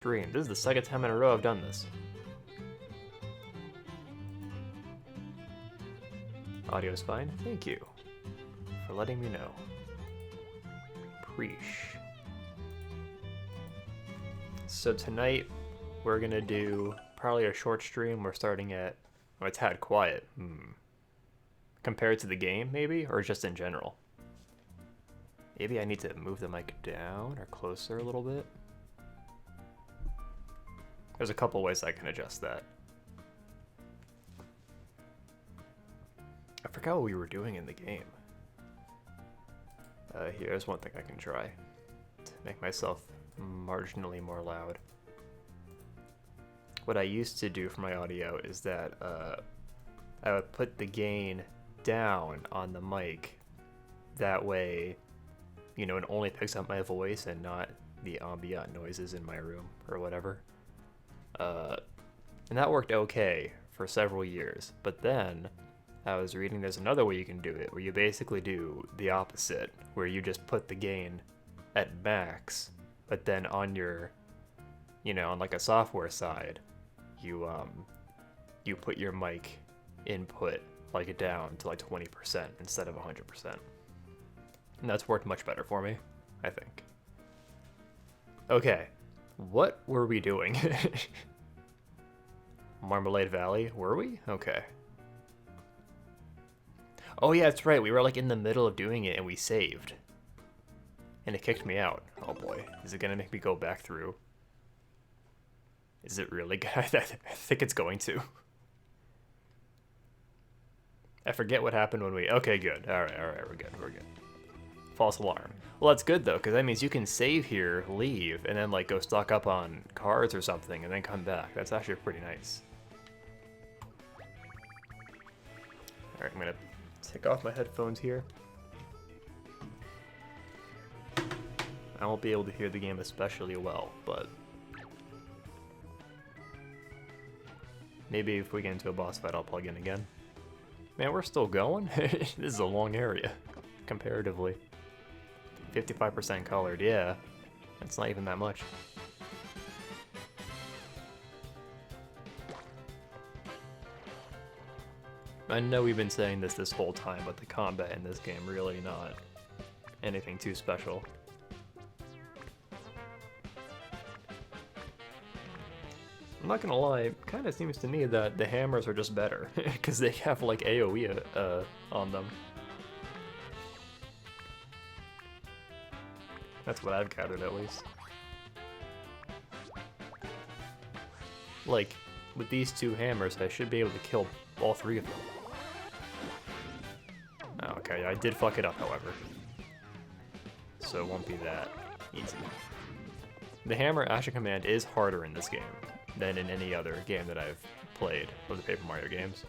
Dream. This is the second time in a row I've done this. Audio's fine. Thank you for letting me know. Preesh. So tonight we're gonna do probably a short stream. We're starting at a tad quiet. Compared to the game, maybe, or just in general. Maybe I need to move the mic down or closer a little bit. There's a couple ways I can adjust that. I forgot what we were doing in the game. Here's one thing I can try to make myself marginally more loud. What I used to do for my audio is that I would put the gain down on the mic. That way, you know, it only picks up my voice and not the ambient noises in my room or whatever. And that worked okay for several years. But then I was reading there's another way you can do it, where you basically do the opposite, where you just put the gain at max, but then on your, you know, on like a software side, you put your mic input like down to like 20% instead of 100%. And that's worked much better for me, I think. Okay, what were we doing? Marmalade Valley, were we? Okay. Oh yeah, that's right, we were like in the middle of doing it and we saved. And it kicked me out. Oh boy, is it gonna make me go back through? Is it really good? I think it's going to. I forget what happened when we... Okay, good. Alright, we're good. False alarm. Well, that's good though, because that means you can save here, leave, and then like go stock up on cards or something, and then come back. That's actually pretty nice. Alright, I'm gonna take off my headphones here. I won't be able to hear the game especially well, but maybe if we get into a boss fight, I'll plug in again. Man, we're still going? This is a long area, comparatively. 55% colored, yeah. That's not even that much. I know we've been saying this whole time, but the combat in this game really not anything too special. I'm not gonna lie, it kind of seems to me that the hammers are just better, because they have like AoE on them. That's what I've gathered, at least. Like, with these two hammers, I should be able to kill all three of them. Oh, okay, I did fuck it up, however. So it won't be that easy. The hammer action command is harder in this game than in any other game that I've played of the Paper Mario games.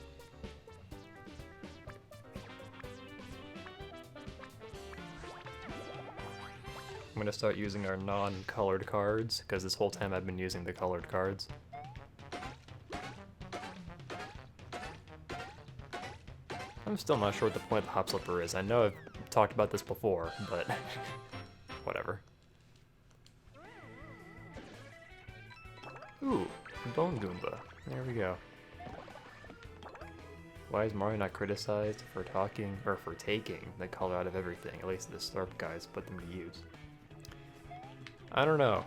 I'm gonna start using our non-colored cards, because this whole time I've been using the colored cards. I'm still not sure what the point of the Hop Slipper is. I know I've talked about this before, but whatever. Ooh, Bone Goomba. There we go. Why is Mario not criticized for talking, or for taking the color out of everything? At least the Slurp guys put them to use. I don't know.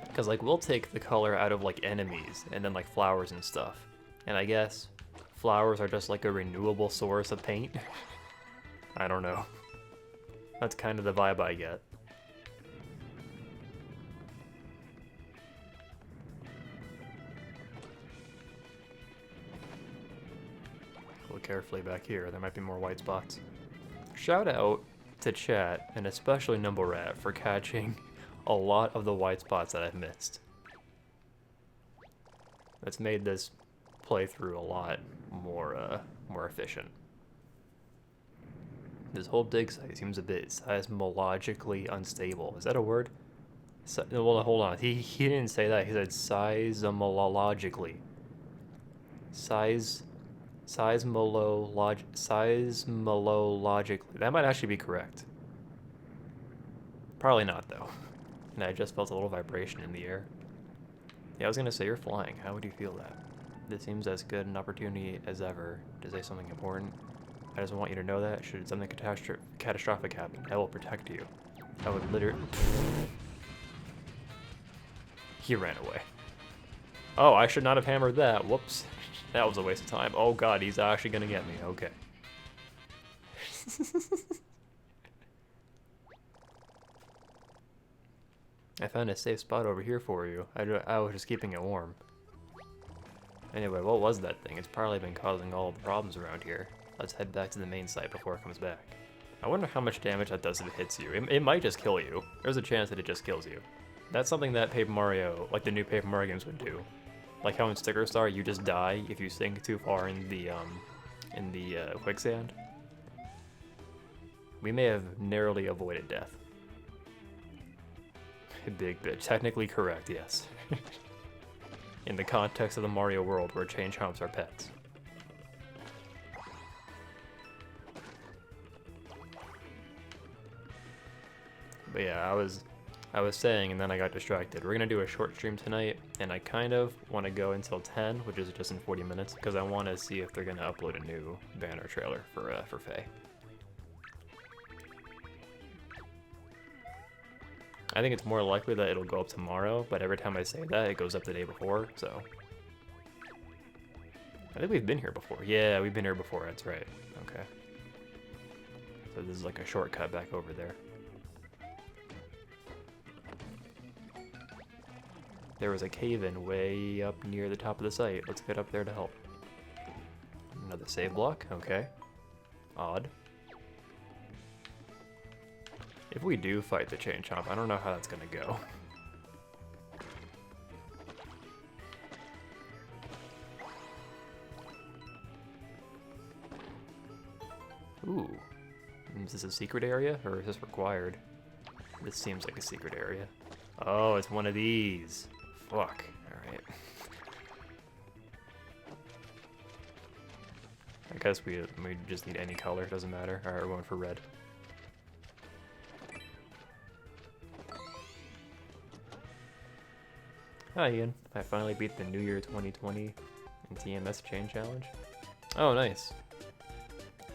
Because, like, we'll take the color out of, like, enemies, and then, like, flowers and stuff. And I guess flowers are just, like, a renewable source of paint. I don't know. That's kind of the vibe I get. Look carefully back here, there might be more white spots. Shout out to chat, and especially Nimblerat, for catching a lot of the white spots that I've missed. That's made this playthrough a lot more efficient. This whole dig site seems a bit seismologically unstable. Is that a word? Well, hold on. He didn't say that. He said seismologically. Seismologically. That might actually be correct. Probably not, though. And I just felt a little vibration in the air. Yeah, I was gonna say you're flying. How would you feel that? This seems as good an opportunity as ever to say something important. I just want you to know that should something catastrophic happen, I will protect you. I would literally... He ran away. Oh, I should not have hammered that. Whoops. That was a waste of time. Oh god, he's actually gonna get me. Okay. I found a safe spot over here for you. I was just keeping it warm. Anyway, what was that thing? It's probably been causing all the problems around here. Let's head back to the main site before it comes back. I wonder how much damage that does if it hits you. It might just kill you. There's a chance that it just kills you. That's something that Paper Mario, like the new Paper Mario games would do. Like how in Sticker Star, you just die if you sink too far in the quicksand. We may have narrowly avoided death. Big bit. Technically correct, yes. In the context of the Mario world where chain chomps are pets. But yeah, I was saying and then I got distracted. We're gonna do a short stream tonight, and I kind of want to go until 10, which is just in 40 minutes, because I want to see if they're gonna upload a new banner trailer for Faye. I think it's more likely that it'll go up tomorrow, but every time I say that, it goes up the day before, so... I think we've been here before. Yeah, we've been here before, that's right. Okay. So this is like a shortcut back over there. There was a cave-in way up near the top of the site. Let's get up there to help. Another save block, okay. Odd. If we do fight the Chain Chomp, I don't know how that's gonna go. Ooh. Is this a secret area, or is this required? This seems like a secret area. Oh, it's one of these. Fuck. Alright. I guess we just need any color, doesn't matter. Alright, we're going for red. Hi Ian, I finally beat the New Year 2020 in TMS Chain Challenge. Oh, nice.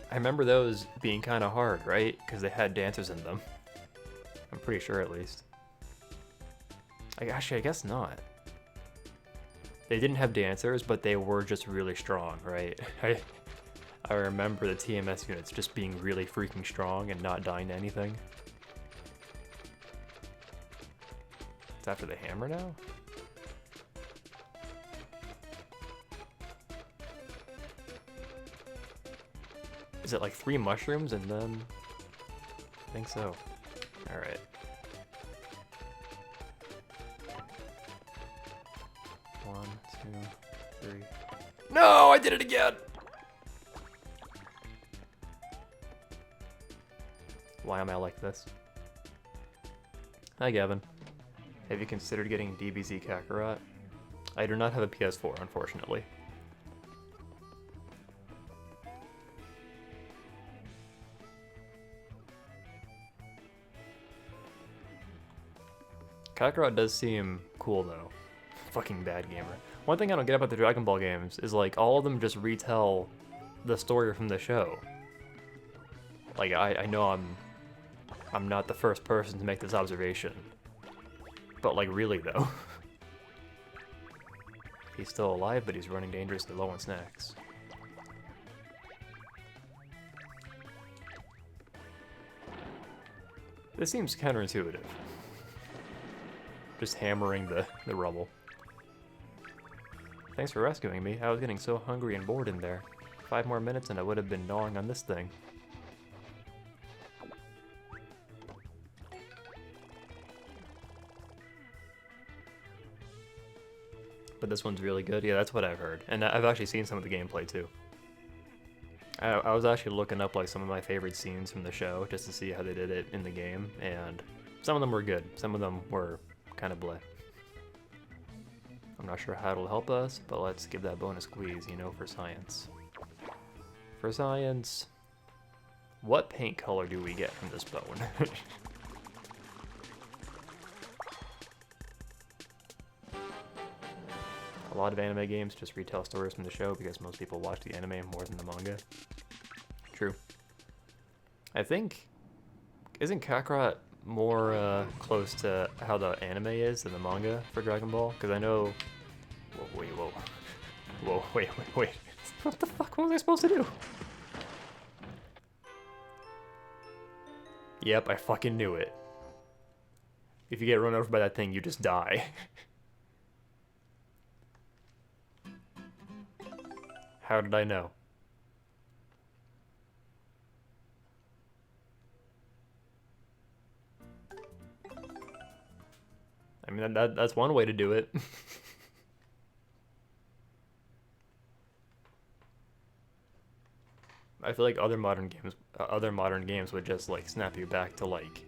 I remember those being kind of hard, right? Because they had dancers in them. I'm pretty sure, at least. Actually, I guess not. They didn't have dancers, but they were just really strong, right? I remember the TMS units just being really freaking strong and not dying to anything. It's after the hammer now? Is it like 3 mushrooms and then... I think so. Alright. One, two, three. No, I did it again! Why am I like this? Hi, Gavin. Have you considered getting DBZ Kakarot? I do not have a PS4, unfortunately. Kakarot does seem cool, though. Fucking bad gamer. One thing I don't get about the Dragon Ball games is, like, all of them just retell the story from the show. Like, I know I'm not the first person to make this observation. But, like, really, though. He's still alive, but he's running dangerously low on snacks. This seems counterintuitive. Just hammering the rubble. Thanks for rescuing me. I was getting so hungry and bored in there. 5 more minutes and I would have been gnawing on this thing. But this one's really good. Yeah, that's what I've heard. And I've actually seen some of the gameplay too. I was actually looking up like some of my favorite scenes from the show just to see how they did it in the game, and some of them were good. Some of them were kind of bleh. I'm not sure how it'll help us, but let's give that bonus squeeze, you know, for science. For science, what paint color do we get from this bone? A lot of anime games just retell stories from the show because most people watch the anime more than the manga. True. I think, isn't Kakarot more close to how the anime is than the manga for Dragon Ball? Because I know... Whoa, wait. What the fuck? What was I supposed to do? Yep, I fucking knew it. If you get run over by that thing, you just die. How did I know? I mean, that's one way to do it. I feel like other modern games would just like snap you back to like,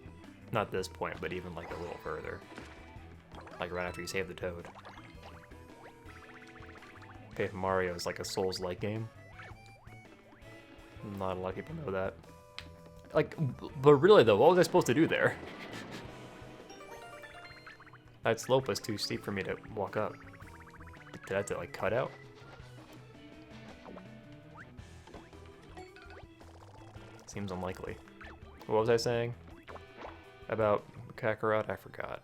not this point, but even like a little further, like right after you save the toad. Paper Mario is like a Souls-like game. Not a lot of people know that. Like, but really though, what was I supposed to do there? That slope was too steep for me to walk up. Did I have to like cut out? Seems unlikely. What was I saying about Kakarot? I forgot.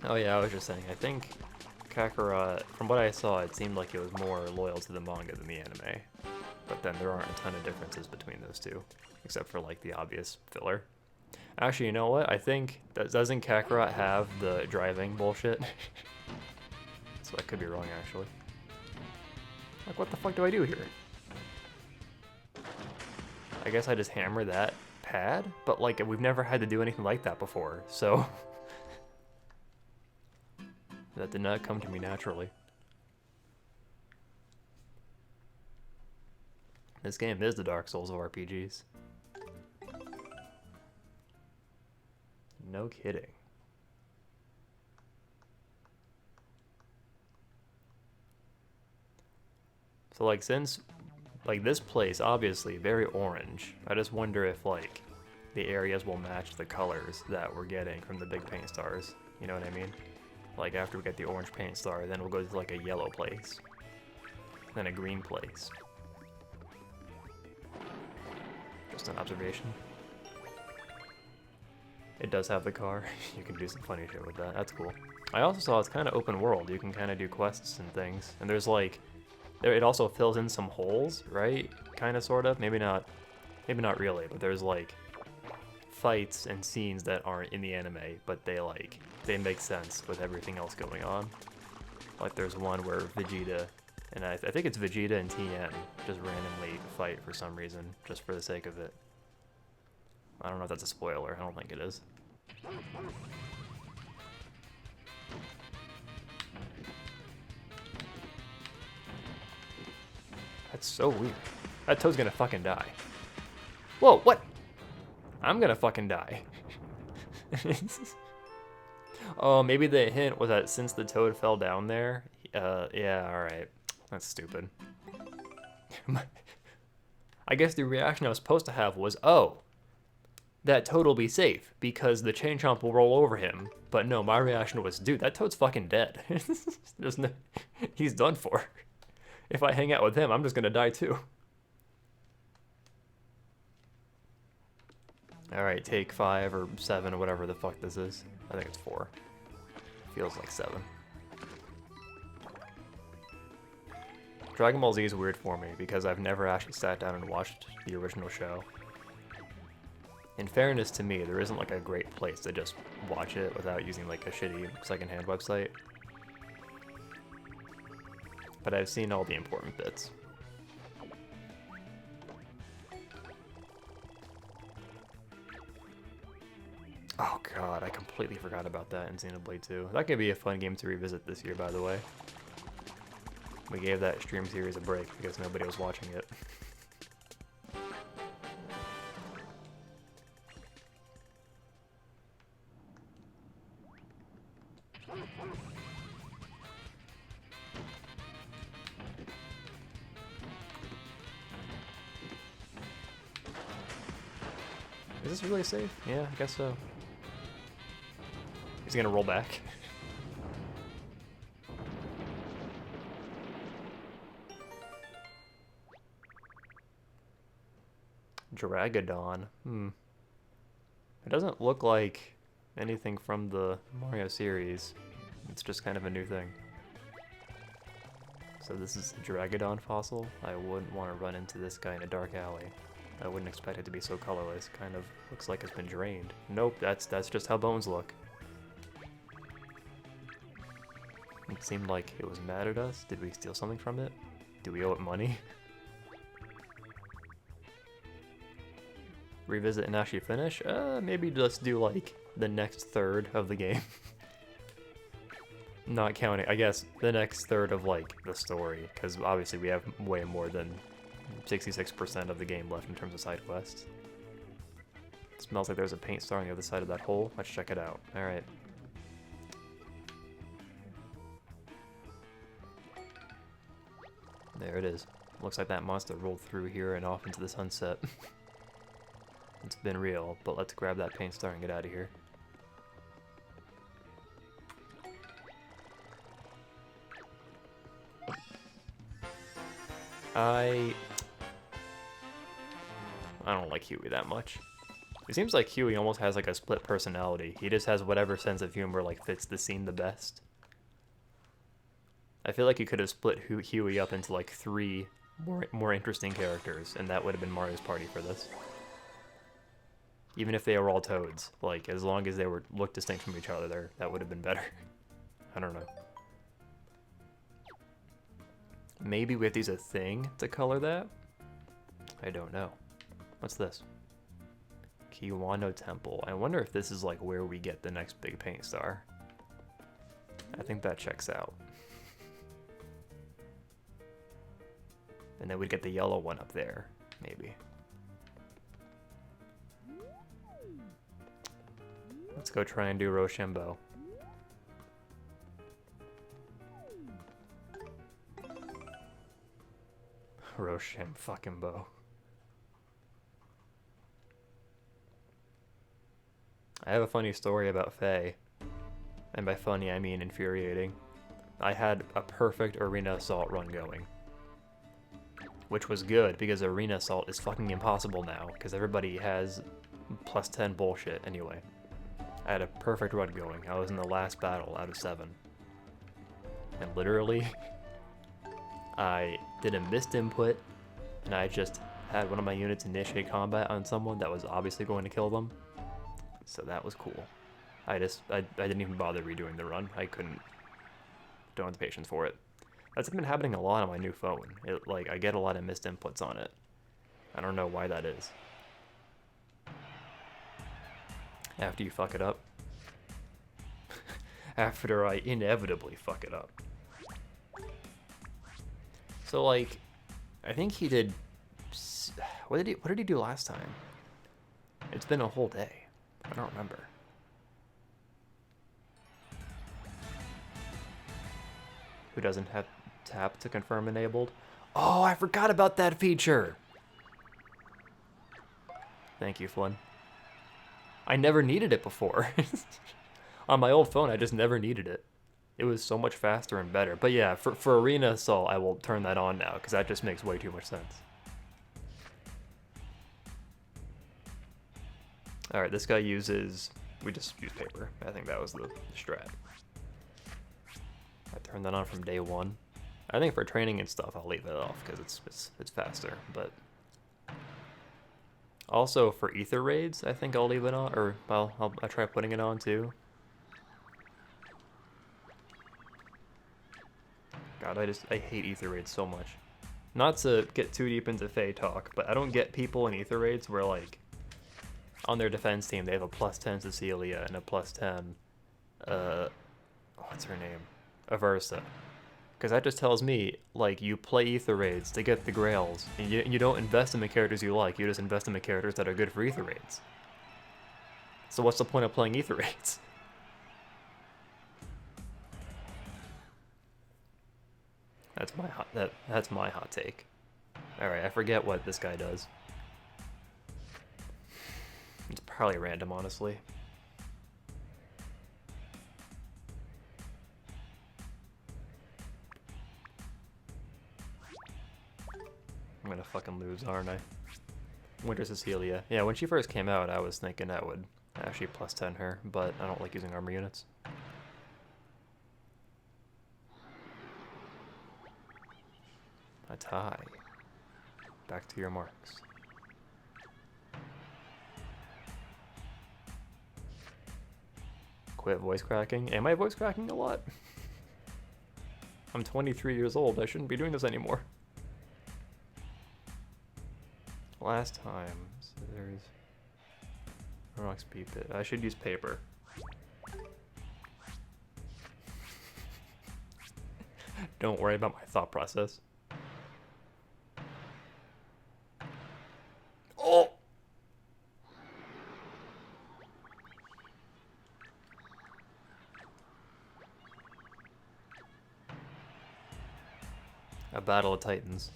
Oh yeah, I was just saying, I think Kakarot, from what I saw, it seemed like it was more loyal to the manga than the anime. But then there aren't a ton of differences between those two, except for like the obvious filler. Actually, you know what? I think, doesn't Kakarot have the driving bullshit? So I could be wrong, actually. Like, what the fuck do I do here? I guess I just hammer that pad, but like we've never had to do anything like that before, so that did not come to me naturally. This game is the Dark Souls of RPGs. No kidding. So like since like this place, obviously, very orange. I just wonder if, like, the areas will match the colors that we're getting from the big paint stars. You know what I mean? Like, after we get the orange paint star, then we'll go to, like, a yellow place. Then a green place. Just an observation. It does have the car. You can do some funny shit with that. That's cool. I also saw it's kind of open world. You can kind of do quests and things. And there's, like... it also fills in some holes, right? Kind of, sort of. Maybe not really, but there's like fights and scenes that aren't in the anime, but they make sense with everything else going on. Like there's one where Vegeta, and I think it's Vegeta and Tien just randomly fight for some reason, just for the sake of it. I don't know if that's a spoiler. I don't think it is. That's so weird. That Toad's gonna fucking die. Whoa, what? I'm gonna fucking die. Oh, maybe the hint was that since the Toad fell down there, yeah, alright. That's stupid. I guess the reaction I was supposed to have was, oh, that Toad will be safe because the Chain Chomp will roll over him. But no, my reaction was, dude, that Toad's fucking dead. There's no, he's done for. If I hang out with him, I'm just gonna die too. Alright, take 5 or 7 or whatever the fuck this is. I think it's 4. Feels like 7. Dragon Ball Z is weird for me because I've never actually sat down and watched the original show. In fairness to me, there isn't like a great place to just watch it without using like a shitty secondhand website. But I've seen all the important bits. Oh god, I completely forgot about that in Xenoblade 2. That could be a fun game to revisit this year, by the way. We gave that stream series a break because nobody was watching it. Is this really safe? Yeah, I guess so. He's gonna roll back. Dragodon. It doesn't look like anything from the Mario series. It's just kind of a new thing. So this is a Dragodon fossil. I wouldn't want to run into this guy in a dark alley. I wouldn't expect it to be so colorless. Kind of looks like it's been drained. Nope, that's just how bones look. It seemed like it was mad at us. Did we steal something from it? Do we owe it money? Revisit and actually finish? Maybe just do like the next third of the game. Not counting, I guess, the next third of like the story, because obviously we have way more than 66% of the game left in terms of side quests. It smells like there's a paint star on the other side of that hole. Let's check it out. Alright. There it is. Looks like that monster rolled through here and off into the sunset. It's been real, but let's grab that paint star and get out of here. I don't like Huey that much. It seems like Huey almost has like a split personality. He just has whatever sense of humor like fits the scene the best. I feel like you could have split Huey up into like 3 more interesting characters, and that would have been Mario's Party for this. Even if they were all Toads, like as long as they looked distinct from each other, that would have been better. I don't know. Maybe we have to use a thing to color that? I don't know. What's this? Kiwano Temple. I wonder if this is like where we get the next big paint star. I think that checks out. And then we'd get the yellow one up there, maybe. Let's go try and do Rochambeau. Rochambeau. I have a funny story about Faye. And by funny, I mean infuriating. I had a perfect Arena Assault run going. Which was good, because Arena Assault is fucking impossible now, because everybody has plus 10 bullshit anyway. I had a perfect run going. I was in the last battle out of 7. And literally, I did a missed input, and I just had one of my units initiate combat on someone that was obviously going to kill them. So that was cool. I didn't even bother redoing the run. I don't have the patience for it. That's been happening a lot on my new phone. I get a lot of missed inputs on it. I don't know why that is. After you fuck it up. After I inevitably fuck it up. So like, I think he did. What did he do last time? It's been a whole day. I don't remember. Who doesn't have tap to confirm enabled? Oh, I forgot about that feature. Thank you, Flynn. I never needed it before. On my old phone, I just never needed it. It was so much faster and better. But yeah, for Arena Assault, I will turn that on now, because that just makes way too much sense. Alright, this guy uses... We just use paper. I think that was the strat. I turned that on from day 1. I think for training and stuff, I'll leave it off, because it's faster, but... Also, for Ether Raids, I think I'll leave it on, or, well, I'll try putting it on, too. God, I hate Ether Raids so much. Not to get too deep into Faye talk, but I don't get people in Ether Raids where, like, on their defense team, they have a plus 10 Cecilia and a plus 10, what's her name? Aversa. Because that just tells me, like, you play Ether Raids to get the Grails, and you don't invest in the characters you like, you just invest in the characters that are good for Ether Raids. So what's the point of playing Ether Raids? That's my hot take. Alright, I forget what this guy does. It's probably random, honestly. I'm gonna fucking lose, aren't I? Winter Cecilia. Yeah, when she first came out, I was thinking that would actually plus 10 her, but I don't like using armor units. A tie. Back to your marks. Quit voice cracking. Am I voice cracking a lot? I'm 23 years old. I shouldn't be doing this anymore. Last time, scissors. Rocks beeped it. I should use paper. Don't worry about my thought process. Oh! A battle of titans.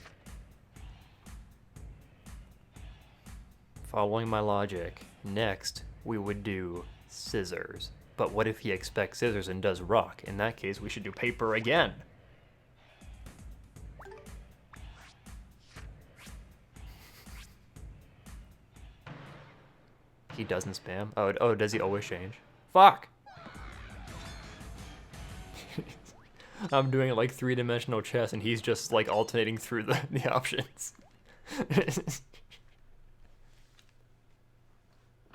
Following my logic, next we would do scissors. But what if he expects scissors and does rock? In that case, we should do paper again. He doesn't spam? Oh, does he always change? Fuck! I'm doing like 3-dimensional chess and he's just like alternating through the options.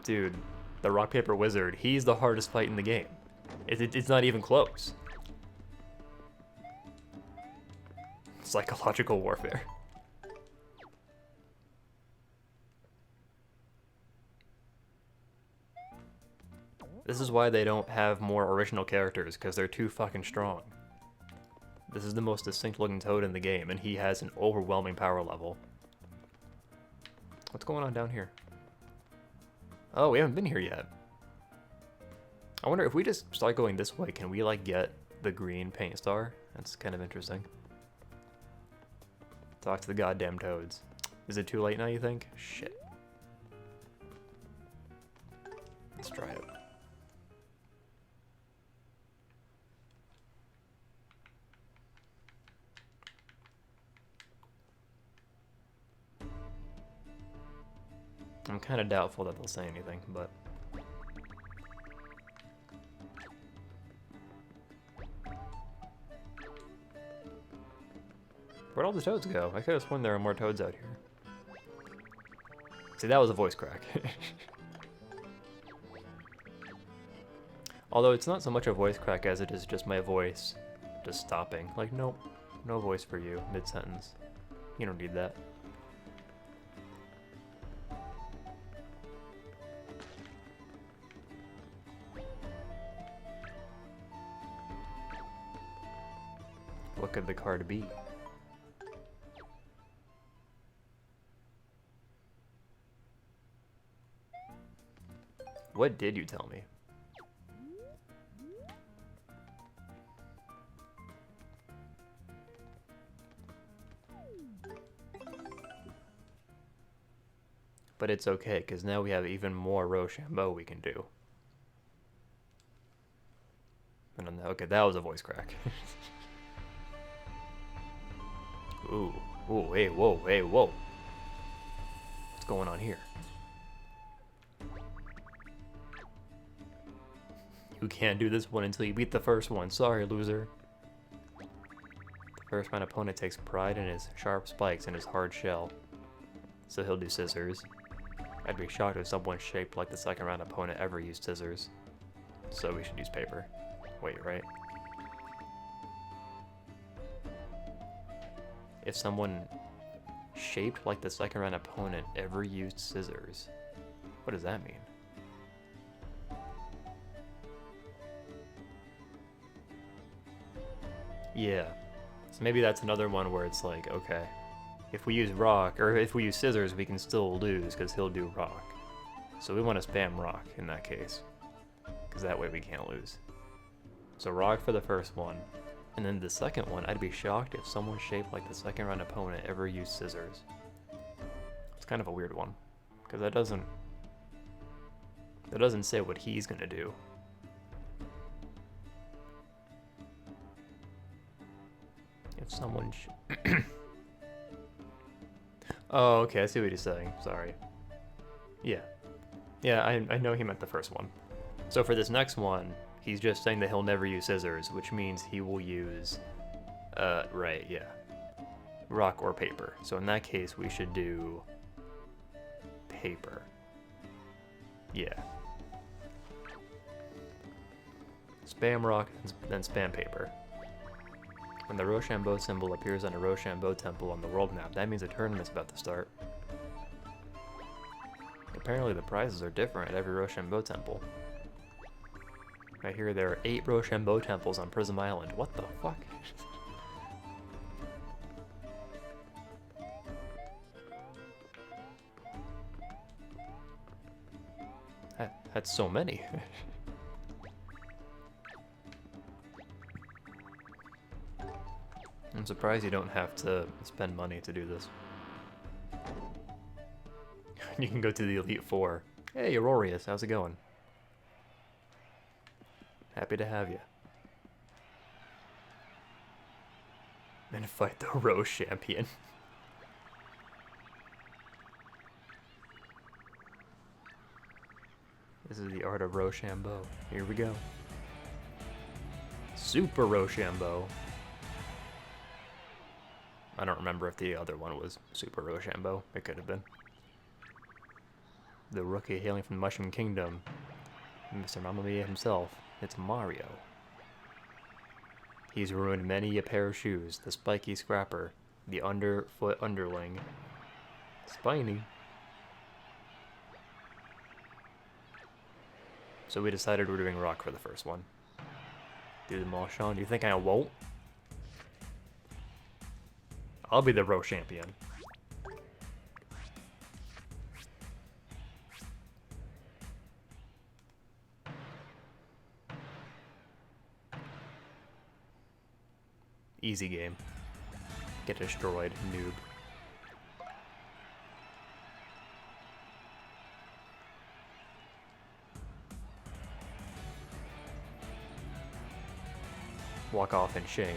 Dude, the rock paper wizard, he's the hardest fight in the game. It's not even close. Psychological warfare. This is why they don't have more original characters, because they're too fucking strong. This is the most distinct looking Toad in the game, and he has an overwhelming power level. What's going on down here? Oh, we haven't been here yet. I wonder if we just start going this way, can we like get the green paint star? That's kind of interesting. Talk to the goddamn toads. Is it too late now, you think? Shit. Let's try it. I'm kind of doubtful that they'll say anything, but... Where'd all the toads go? I could have sworn there were more toads out here. See, that was a voice crack. Although it's not so much a voice crack as it is just my voice just stopping. Like, nope, no voice for you, mid-sentence. You don't need that. What could the card be? What did you tell me? But it's okay, because now we have even more Rochambeau we can do. And then, okay, that was a voice crack. Ooh, ooh, hey, whoa, hey, whoa. What's going on here? You can't do this one until you beat the first one. Sorry, loser. The first round opponent takes pride in his sharp spikes and his hard shell. So he'll do scissors. I'd be shocked if someone shaped like the second round opponent ever used scissors. So we should use paper. Wait, right? If someone shaped like the second round opponent ever used scissors, what does that mean? Yeah, so maybe that's another one where it's like, okay, if we use rock, or if we use scissors, we can still lose because he'll do rock. So we want to spam rock in that case, because that way we can't lose. So rock for the first one. And then the second one, I'd be shocked if someone shaped like the second round opponent ever used scissors. It's kind of a weird one, because that doesn't say what he's gonna do. If someone oh, okay, I see what he's saying. Sorry. Yeah. Yeah, I know he meant the first one. So for this next one, he's just saying that he'll never use scissors, which means he will use, right, yeah. Rock or paper. So in that case, we should do paper. Yeah. Spam rock, then spam paper. When the Rochambeau symbol appears on a Rochambeau temple on the world map, that means a tournament's about to start. Apparently the prizes are different at every Rochambeau temple. I hear there are 8 Rochambeau temples on Prism Island. What the fuck? That's so many. I'm surprised you don't have to spend money to do this. You can go to the Elite Four. Hey, Aurorius, how's it going? Happy to have you. And fight the Rose champion. This is the art of Rochambeau. Here we go. Super Rochambeau. I don't remember if the other one was Super Rochambeau. It could have been. The rookie hailing from the Mushroom Kingdom. Mr. Mamma Mia himself. It's Mario. He's ruined many a pair of shoes. The spiky scrapper. The underfoot underling. Spiny. So we decided we're doing rock for the first one. Do them all, Sean. Do you think I won't? I'll be the Rose champion. Easy game. Get destroyed, noob. Walk off in shame.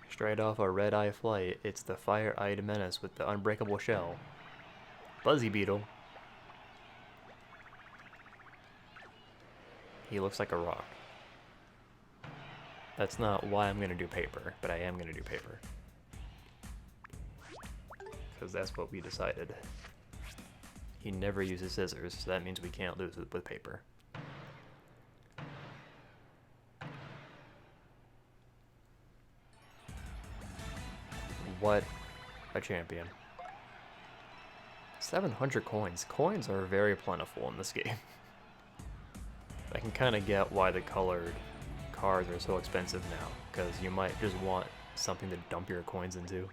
Straight off our red-eye flight, it's the fire-eyed menace with the unbreakable shell. Buzzy Beetle. He looks like a rock. That's not why I'm gonna do paper, but I am gonna do paper. Because that's what we decided. He never uses scissors, so that means we can't lose with paper. What a champion. 700 coins. Coins are very plentiful in this game. I can kind of get why the colored cards are so expensive now, because you might just want something to dump your coins into.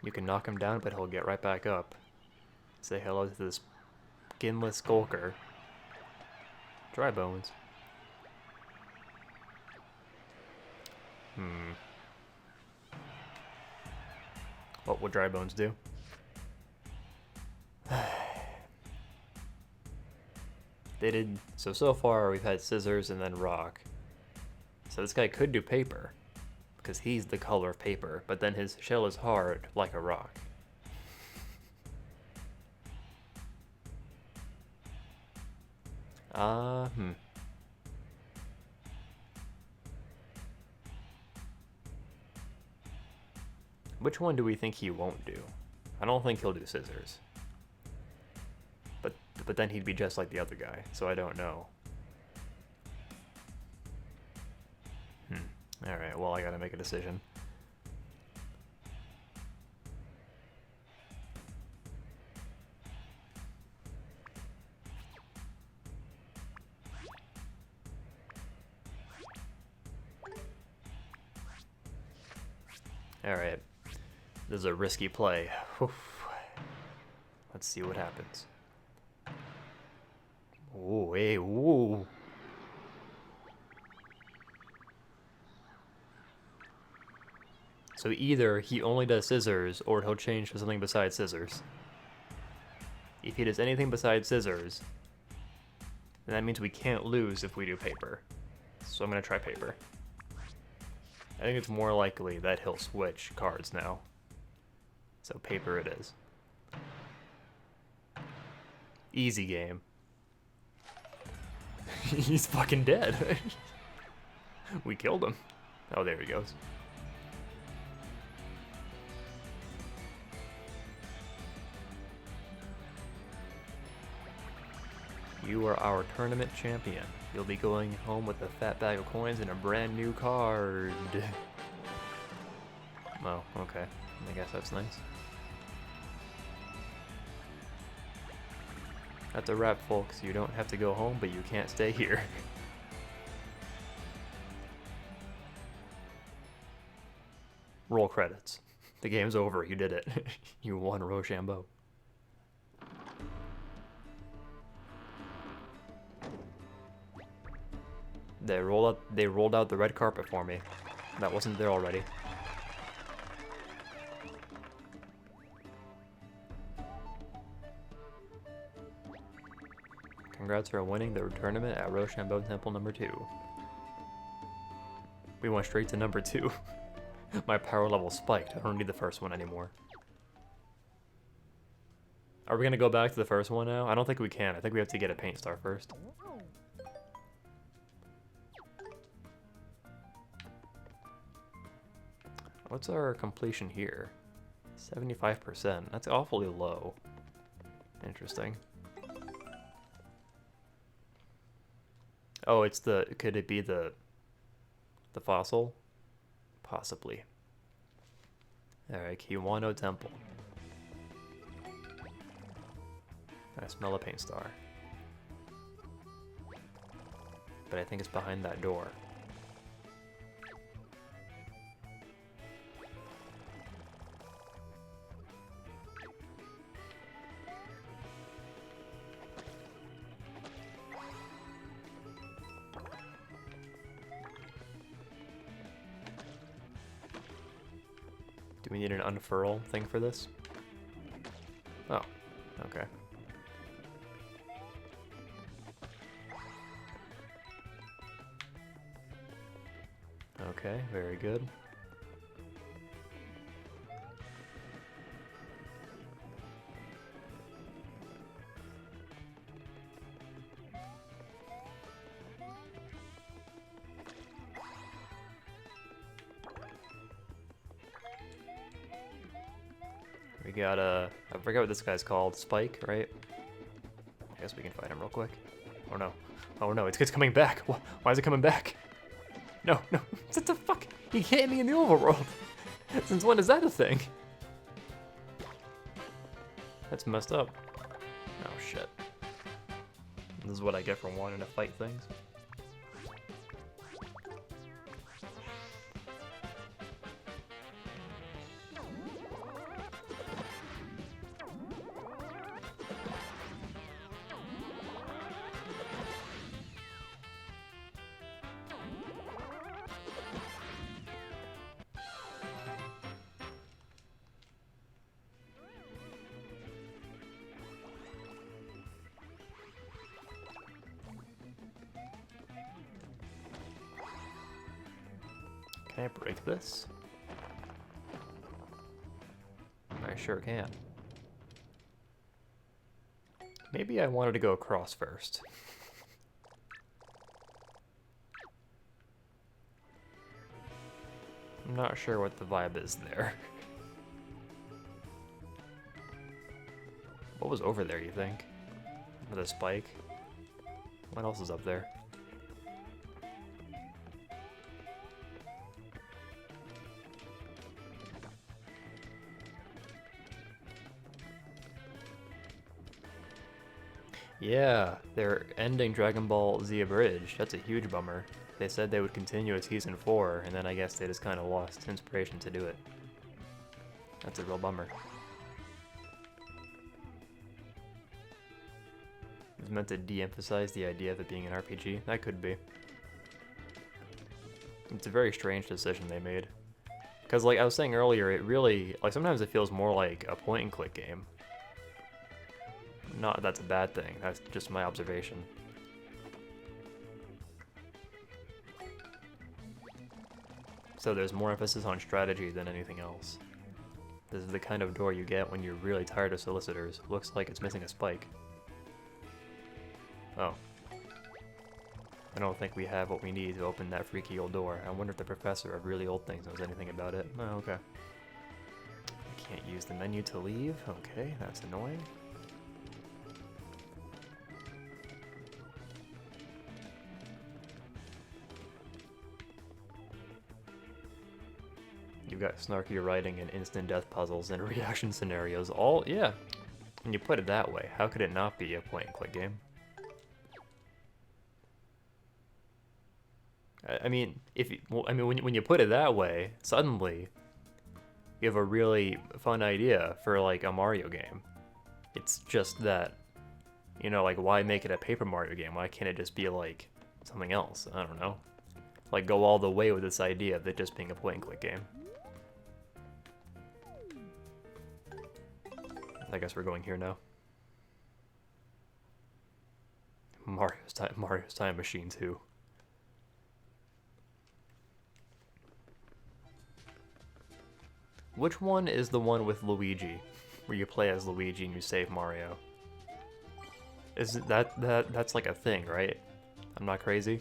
You can knock him down, but he'll get right back up. Say hello to this skinless skulker. Dry bones. What would dry bones do? They did so far we've had scissors and then rock. So this guy could do paper, because he's the color of paper, but then his shell is hard like a rock. Which one do we think he won't do? I don't think he'll do scissors. But then he'd be just like the other guy, so I don't know. Alright, well I gotta make a decision. Alright. This is a risky play. Oof. Let's see what happens. Ooh, hey, ooh. So either he only does scissors, or he'll change to something besides scissors. If he does anything besides scissors, then that means we can't lose if we do paper. So I'm gonna try paper. I think it's more likely that he'll switch cards now. So paper it is. Easy game. He's fucking dead. We killed him. Oh, there he goes. You are our tournament champion. You'll be going home with a fat bag of coins and a brand new card. Oh, okay. I guess that's nice. That's a wrap, folks. You don't have to go home, but you can't stay here. Roll credits. The game's over. You did it. You won Rochambeau. They rolled out the red carpet for me. That wasn't there already. Congrats for winning the tournament at Rochambeau Temple number 2. We went straight to number 2. My power level spiked. I don't need the first one anymore. Are we gonna go back to the first one now? I don't think we can. I think we have to get a paint star first. What's our completion here? 75%. That's awfully low. Interesting. Oh, it's the... Could it be the fossil? Possibly. Alright, Kiwano Temple. I smell a paint star. But I think it's behind that door. Do we need an unfurl thing for this? Oh, okay. Okay, very good. We got I forget what this guy's called, Spike, right? I guess we can fight him real quick. Oh no. Oh no, it's coming back. Why is it coming back? No, no, what the fuck? He hit me in the overworld. Since when is that a thing? That's messed up. Oh shit. This is what I get for wanting to fight things. Can I break this? I sure can. Maybe I wanted to go across first. I'm not sure what the vibe is there. What was over there, you think? With a spike? What else is up there? Yeah, they're ending Dragon Ball Z Abridged. That's a huge bummer. They said they would continue at Season 4, and then I guess they just kind of lost inspiration to do it. That's a real bummer. It was meant to de-emphasize the idea of it being an RPG. That could be. It's a very strange decision they made. Because, like I was saying earlier, it really... Like, sometimes it feels more like a point-and-click game. Not that that's a bad thing, that's just my observation. So there's more emphasis on strategy than anything else. This is the kind of door you get when you're really tired of solicitors. Looks like it's missing a spike. Oh. I don't think we have what we need to open that freaky old door. I wonder if the professor of really old things knows anything about it. Oh, okay. I can't use the menu to leave. Okay, that's annoying. You've got snarky writing and instant death puzzles and reaction scenarios. All, yeah. When you put it that way, how could it not be a point-and-click game? I mean, when you put it that way, suddenly you have a really fun idea for like a Mario game. It's just that, you know, like why make it a Paper Mario game? Why can't it just be like something else? I don't know. Like go all the way with this idea of it just being a point-and-click game. I guess we're going here now. Mario's Time Machine 2. Which one is the one with Luigi, where you play as Luigi and you save Mario? Is that's like a thing, right? I'm not crazy.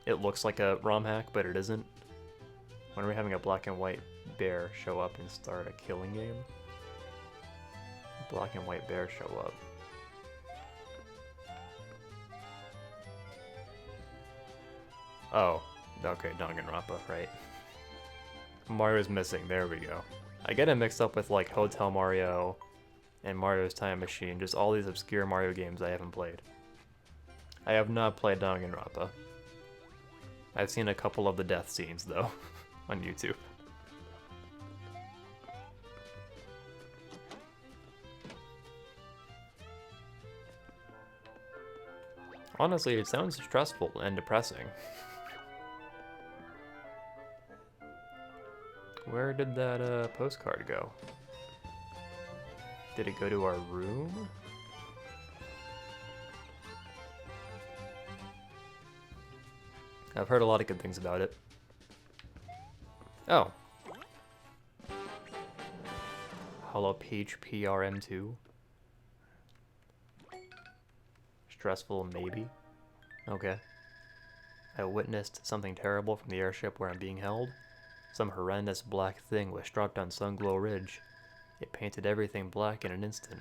It looks like a ROM hack, but it isn't. When are we having a black and white bear show up and start a killing game? Black and white bear show up. Oh, okay, Danganronpa, right. Mario's missing, there we go. I get it mixed up with like Hotel Mario and Mario's Time Machine, just all these obscure Mario games I haven't played. I have not played Danganronpa. I've seen a couple of the death scenes though, on YouTube. Honestly, it sounds stressful and depressing. Where did that postcard go? Did it go to our room? I've heard a lot of good things about it. Oh. Hello Peach PRM2. Stressful, maybe? Okay. I witnessed something terrible from the airship where I'm being held. Some horrendous black thing was dropped on Sunglow Ridge. It painted everything black in an instant.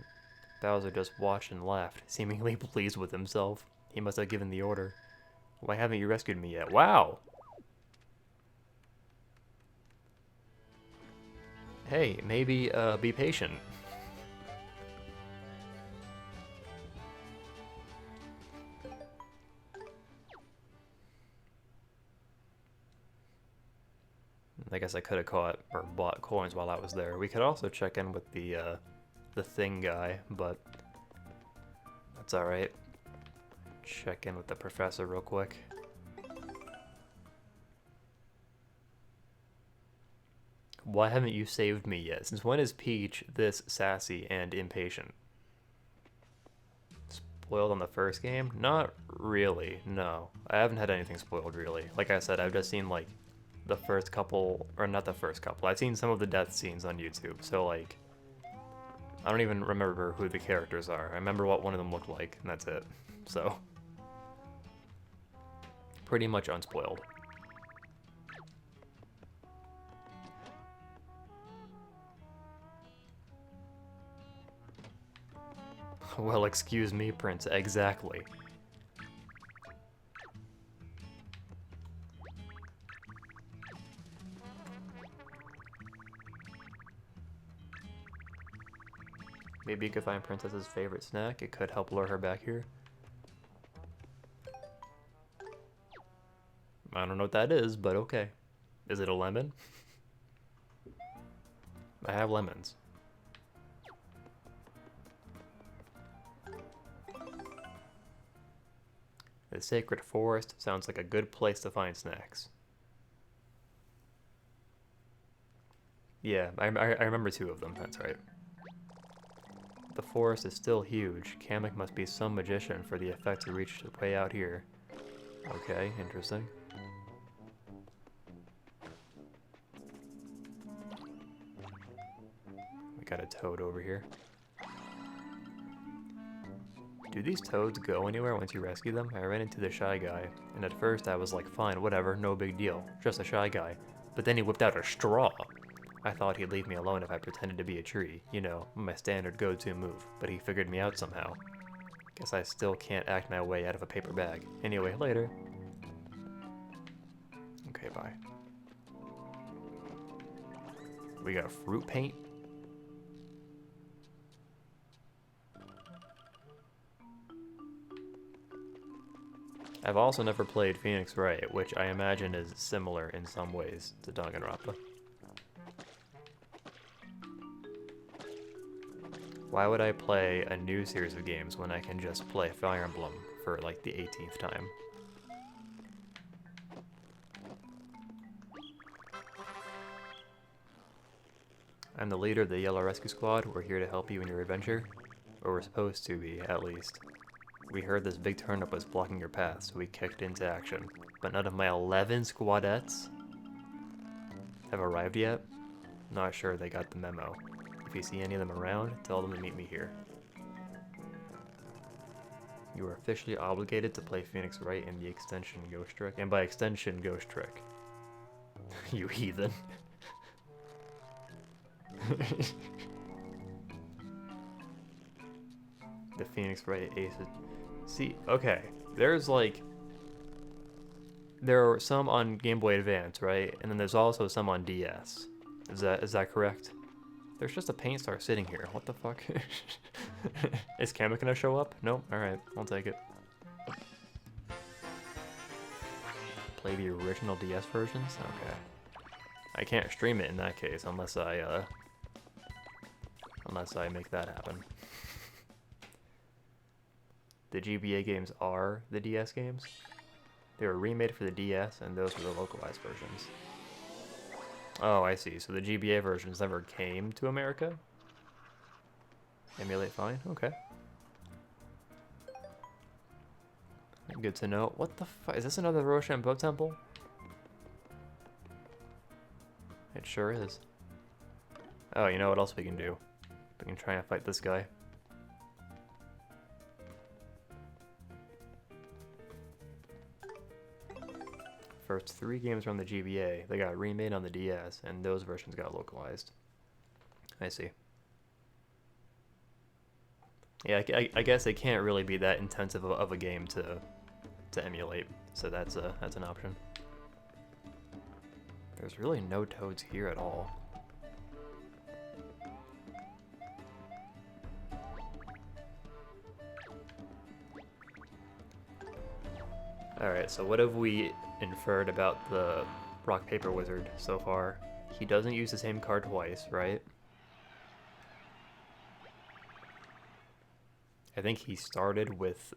Bowser just watched and laughed, seemingly pleased with himself. He must have given the order. Why haven't you rescued me yet? Wow! Hey, maybe, be patient. I guess I could have caught or bought coins while I was there. We could also check in with the thing guy, but that's alright. Check in with the professor real quick. Why haven't you saved me yet? Since when is Peach this sassy and impatient? Spoiled on the first game? Not really, no. I haven't had anything spoiled really. Like I said, I've just seen like the first couple, or not the first couple, I've seen some of the death scenes on YouTube, so like, I don't even remember who the characters are. I remember what one of them looked like, and that's it. So, pretty much unspoiled. Well, excuse me, Prince, exactly. Maybe you could find Princess's favorite snack. It could help lure her back here. I don't know what that is, but okay. Is it a lemon? I have lemons. The Sacred Forest sounds like a good place to find snacks. Yeah, I remember two of them, that's right. The forest is still huge. Kamek must be some magician for the effect to reach way out here. Okay, interesting. got a toad over here. Do these toads go anywhere once you rescue them? I ran into the Shy Guy, and at first I was like, fine, whatever, no big deal, just a Shy Guy. But then he whipped out a straw. I thought he'd leave me alone if I pretended to be a tree, you know, my standard go-to move, but he figured me out somehow. Guess I still can't act my way out of a paper bag. Anyway, later. Okay, bye. We got fruit paint. I've also never played Phoenix Wright, which I imagine is similar in some ways to Danganronpa. Why would I play a new series of games when I can just play Fire Emblem for like the 18th time? I'm the leader of the Yellow Rescue Squad. We're here to help you in your adventure. Or we're supposed to be, at least. We heard this big turnip was blocking your path, so we kicked into action. But none of my 11 squadettes have arrived yet. Not sure they got the memo. If you see any of them around, tell them to meet me here. You are officially obligated to play Phoenix Wright in the extension Ghost Trick. And by extension, Ghost Trick. You heathen. The Phoenix Wright Ace. See, okay, there's like, there are some on Game Boy Advance, right? And then there's also some on DS. Is that correct? There's just a paint star sitting here. What the fuck? Is Kamek gonna show up? Nope. All right, I'll take it. Play the original DS versions. Okay. I can't stream it in that case unless I make that happen. The GBA games are the DS games. They were remade for the DS, and those were the localized versions. Oh, I see. So the GBA versions never came to America? Emulate fine? Okay. Good to know. What the fuck? Is this another Rochambeau temple? It sure is. Oh, you know what else we can do? We can try and fight this guy. First 3 games were on the GBA, they got remade on the DS, and those versions got localized. I see. Yeah, I guess it can't really be that intensive of a game to emulate, so that's an option. There's really no toads here at all. Alright, so what have we inferred about the rock paper wizard so far? He doesn't use the same card twice, right? I think he started with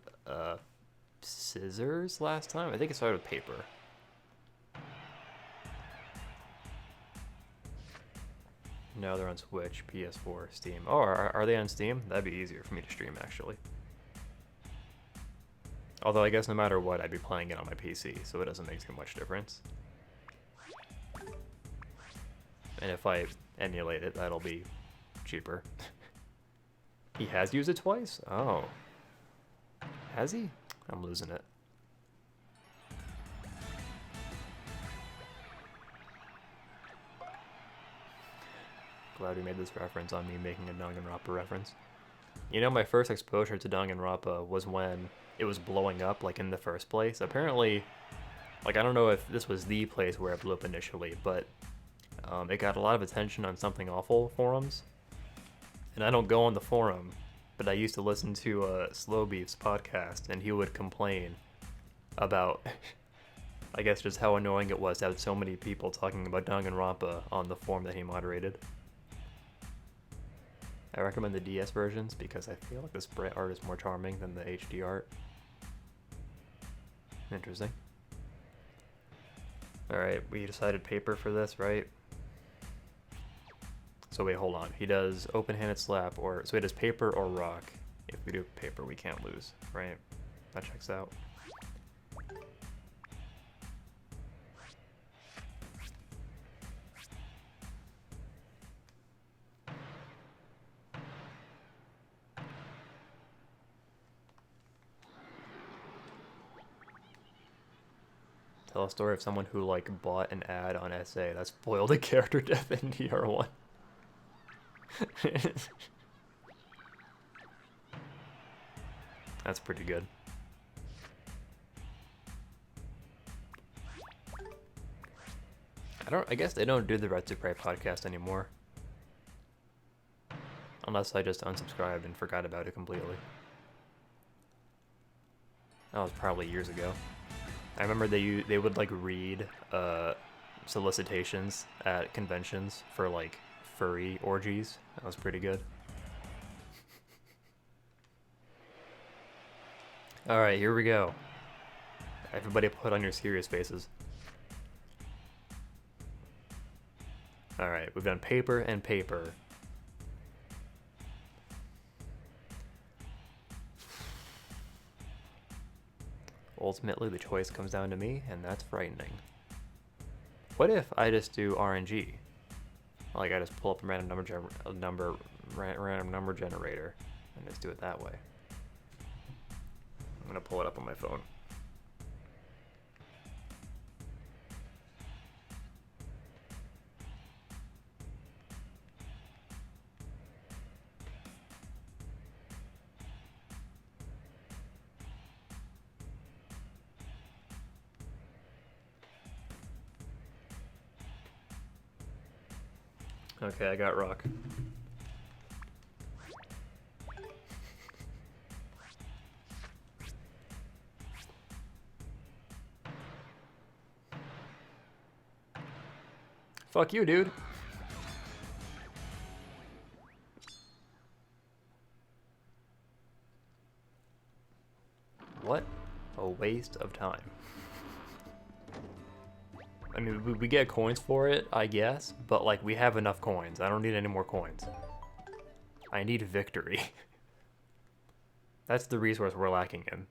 scissors last time. I think it started with paper. No, they're on Switch, PS4, Steam. Oh, are they on Steam? That'd be easier for me to stream, actually. Although I guess no matter what, I'd be playing it on my PC, so it doesn't make too much difference. And if I emulate it, that'll be cheaper. He has used it twice? Oh. Has he? I'm losing it. Glad we made this reference on me making a Danganronpa reference. You know, my first exposure to Danganronpa was when it was blowing up, like, in the first place. Apparently, like, I don't know if this was the place where it blew up initially, but it got a lot of attention on Something Awful forums. And I don't go on the forum, but I used to listen to Slow Beef's podcast, and he would complain about, I guess, just how annoying it was to have so many people talking about Danganronpa on the forum that he moderated. I recommend the DS versions because I feel like the sprite art is more charming than the HD art. Interesting. Alright, we decided paper for this, right? So wait, hold on. He does open-handed slap, or so he does paper or rock. If we do paper, we can't lose, right? That checks out. Tell a story of someone who like bought an ad on SA that spoiled a character death in DR1. That's pretty good. I guess they don't do the Red Prey podcast anymore. Unless I just unsubscribed and forgot about it completely. That was probably years ago. I remember they would like read solicitations at conventions for like furry orgies. That was pretty good. Alright, here we go. Everybody put on your serious faces. Alright, we've done paper and paper. Ultimately, the choice comes down to me, and that's frightening. What if I just do RNG? Like, I just pull up a random number generator and just do it that way. I'm gonna pull it up on my phone. Okay, I got rock. Fuck you, dude. What a waste of time. I mean, we get coins for it, I guess, but like we have enough coins. I don't need any more coins. I need victory. That's the resource we're lacking in.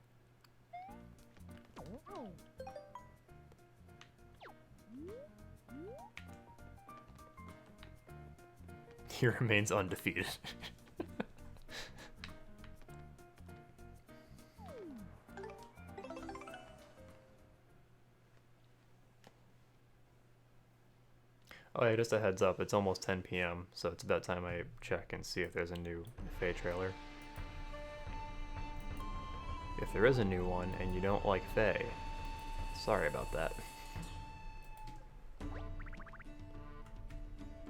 He remains undefeated. Oh yeah, just a heads up, it's almost 10 p.m., so it's about time I check and see if there's a new Faye trailer. If there is a new one and you don't like Faye, sorry about that.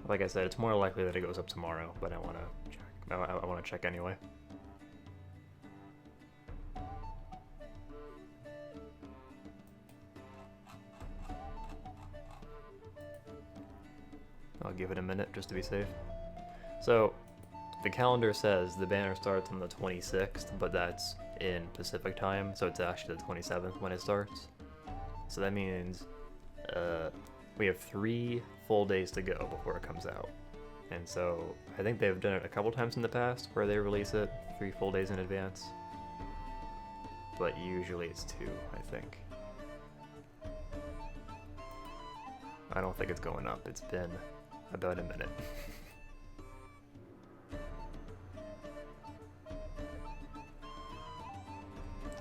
Like I said, it's more likely that it goes up tomorrow, but I want to check. I want to check anyway. I'll give it a minute just to be safe. So, the calendar says the banner starts on the 26th, but that's in Pacific time, so it's actually the 27th when it starts. So that means we have 3 full days to go before it comes out. And so I think they've done it a couple times in the past where they release it 3 full days in advance. But usually it's 2, I think. I don't think it's going up. It's been about a minute.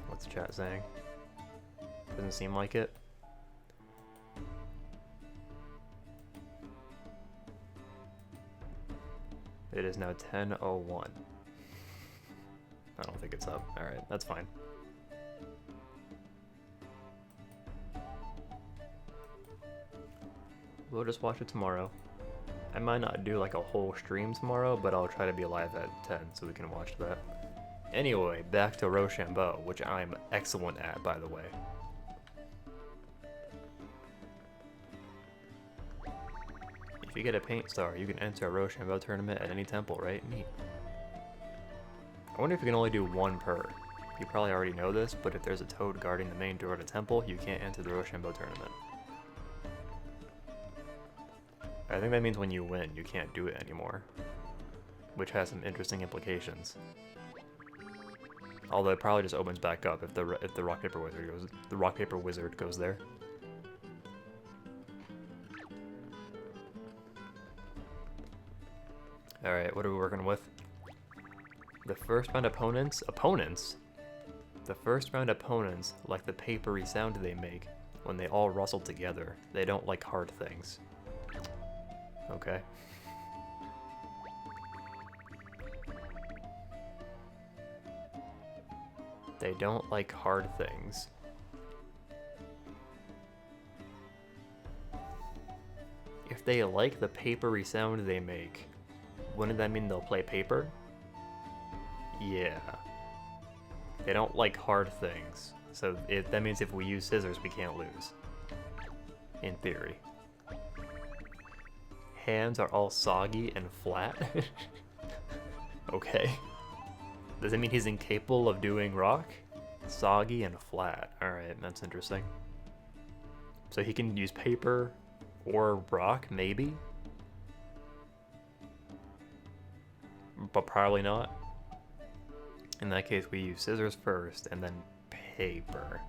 What's the chat saying? Doesn't seem like it. It is now 10:01. I don't think it's up. Alright, that's fine. We'll just watch it tomorrow. I might not do like a whole stream tomorrow, but I'll try to be live at 10 so we can watch that. Anyway, back to Rochambeau, which I'm excellent at, by the way. If you get a paint star, you can enter a Rochambeau tournament at any temple, right? Neat. I wonder if you can only do 1 per. You probably already know this, but if there's a toad guarding the main door at a temple, you can't enter the Rochambeau tournament. I think that means when you win, you can't do it anymore, which has some interesting implications. Although it probably just opens back up if the rock paper wizard goes there. All right, what are we working with? The first round opponents. The first round opponents like the papery sound they make when they all rustle together. They don't like hard things. Okay. They don't like hard things. If they like the papery sound they make, wouldn't that mean they'll play paper? Yeah. They don't like hard things. So that means if we use scissors, we can't lose. In theory. Hands are all soggy and flat? Okay. Does it mean he's incapable of doing rock? Soggy and flat. Alright, that's interesting. So he can use paper or rock, maybe? But probably not. In that case, we use scissors first, and then paper.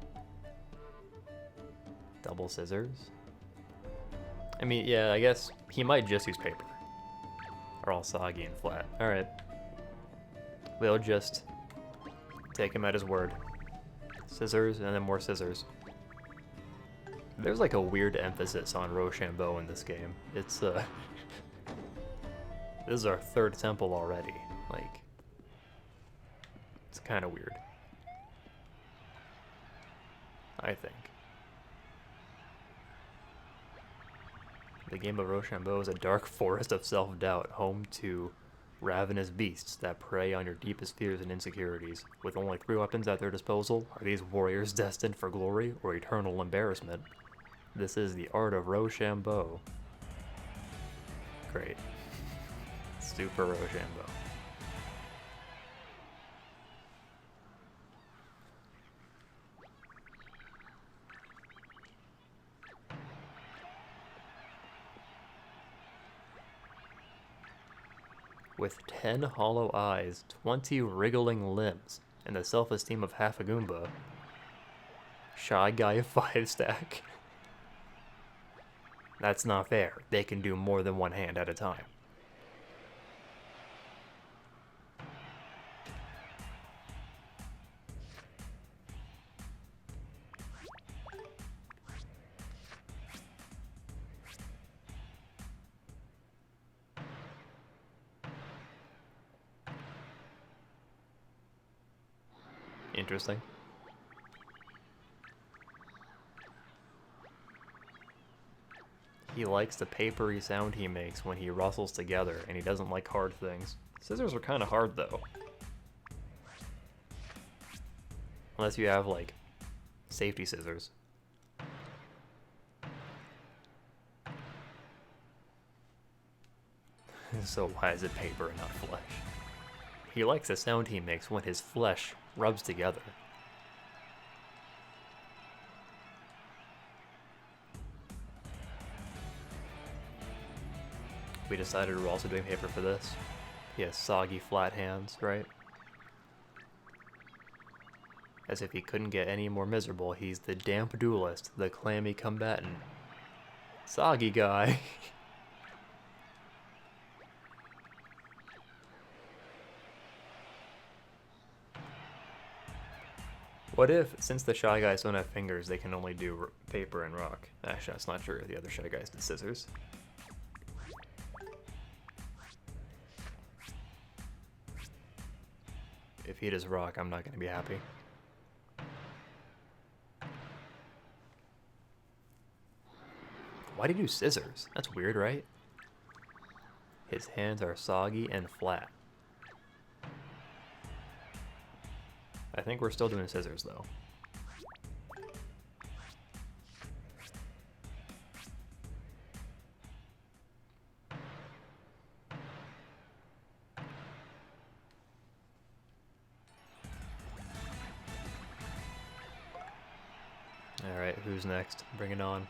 Double scissors? I mean, yeah, I guess he might just use paper. Or all soggy and flat. Alright. We'll just take him at his word. Scissors, and then more scissors. There's like a weird emphasis on Rochambeau in this game. It's, this is our third temple already. Like, it's kind of weird. I think. The game of Rochambeau is a dark forest of self-doubt, home to ravenous beasts that prey on your deepest fears and insecurities. With only 3 weapons at their disposal, are these warriors destined for glory or eternal embarrassment? This is the art of Rochambeau. Great. Super Rochambeau. With 10 hollow eyes, 20 wriggling limbs, and the self-esteem of half a Goomba, Shy Guy 5-stack. That's not fair. They can do more than one hand at a time. Interesting. He likes the papery sound he makes when he rustles together, and he doesn't like hard things. Scissors are kind of hard, though. Unless you have, like, safety scissors. So why is it paper and not flesh? He likes the sound he makes when his flesh rubs together. We decided we're also doing paper for this. He has soggy, flat hands, right? As if he couldn't get any more miserable, he's the damp duelist, the clammy combatant. Soggy guy. What if, since the Shy Guys don't have fingers, they can only do paper and rock? Actually, that's not true. The other Shy Guys did scissors. If he does rock, I'm not going to be happy. Why did he do scissors? That's weird, right? His hands are soggy and flat. I think we're still doing scissors, though. Alright, who's next? Bring it on.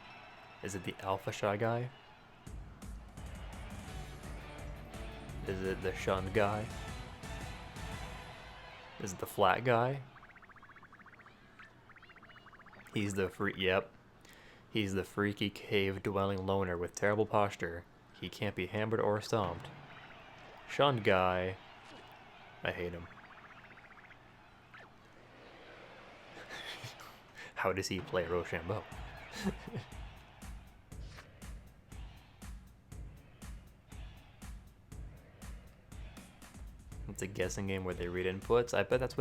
Is it the Alpha Shy Guy? Is it the Shunned Guy? Is it the Flat Guy? He's the yep. He's the freaky cave-dwelling loner with terrible posture. He can't be hammered or stomped. Shunned Guy. I hate him. How does he play Rochambeau? It's a guessing game where they read inputs. I bet that's